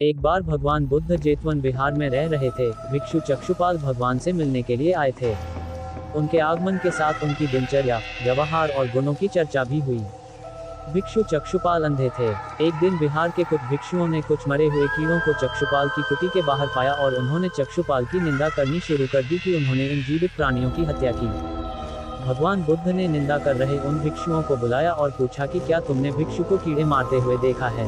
एक बार भगवान बुद्ध जेतवन विहार में रह रहे थे। भिक्षु चक्षुपाल भगवान से मिलने के लिए आए थे। उनके आगमन के साथ उनकी दिनचर्या, व्यवहार और गुणों की चर्चा भी हुई। भिक्षु चक्षुपाल अंधे थे। एक दिन बिहार के कुछ भिक्षुओं ने कुछ मरे हुए कीड़ों को चक्षुपाल की कुटी के बाहर पाया और उन्होंने चक्षुपाल की निंदा करनी शुरू कर दी कि उन्होंने इन जीवित प्राणियों की हत्या की। भगवान बुद्ध ने निंदा कर रहे उन भिक्षुओं को बुलाया और पूछा कि क्या तुमने भिक्षु को कीड़े मारते हुए देखा है।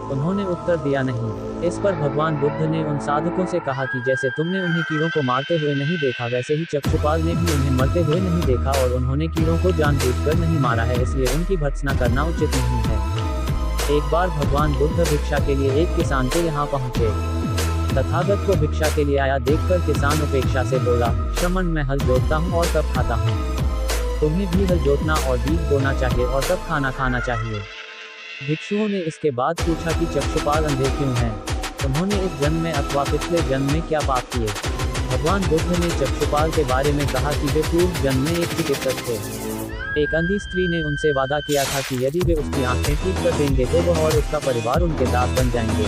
उन्होंने उत्तर दिया नहीं। इस पर भगवान बुद्ध ने उन साधकों से कहा कि जैसे तुमने उन्हें कीड़ों को मारते हुए नहीं देखा, वैसे ही चक्षुपाल ने भी उन्हें मरते हुए नहीं देखा और उन्होंने कीड़ों को जानबूझकर नहीं मारा है, इसलिए उनकी भर्त्सना करना उचित नहीं है। एक बार भगवान बुद्ध भिक्षा के लिए एक किसान के यहाँ पहुँचे। तथागत को भिक्षा के लिए आया देखकर किसान उपेक्षा से बोला, श्रमण मैं हल जोतता हूँ और तब खाता हूँ। तुम्हें भी हल जोतना और बीज बोना चाहिए और तब खाना खाना चाहिए। भिक्षुओं ने इसके बाद पूछा कि चक्षुपाल अंधे क्यों हैं? उन्होंने इस जन्म में अथवा पिछले जन्म में क्या पाप किए? भगवान बुद्ध ने चक्षुपाल के बारे में कहा कि वे पूर्व जन्म में एक चिकित्सक थे। एक अंधी स्त्री ने उनसे वादा किया था कि यदि वे उसकी आंखें ठीक कर देंगे तो वह और उसका परिवार उनके दास बन जाएंगे।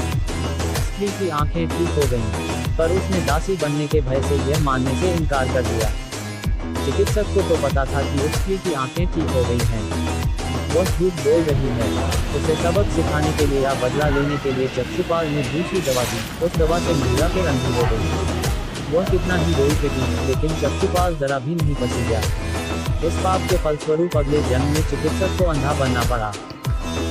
स्त्री की आंखें ठीक हो गईं, पर उसने दासी बनने के भय से यह मानने से इनकार कर दिया। चिकित्सक को तो पता था कि उस स्त्री की आंखें ठीक हो गई हैं, वह झूठ बोल रही है। उसे सबक सिखाने के लिए या बदला लेने के लिए चक्षुपाल ने दूसरी दवा दी। उस दवा से महिला फिर अंधी हो गई। वह कितना ही रोई पिटी, लेकिन चक्षुपाल जरा भी नहीं पसीजा। इस पाप के फलस्वरूप अगले जन्म में चिकित्सक को अंधा बनना पड़ा।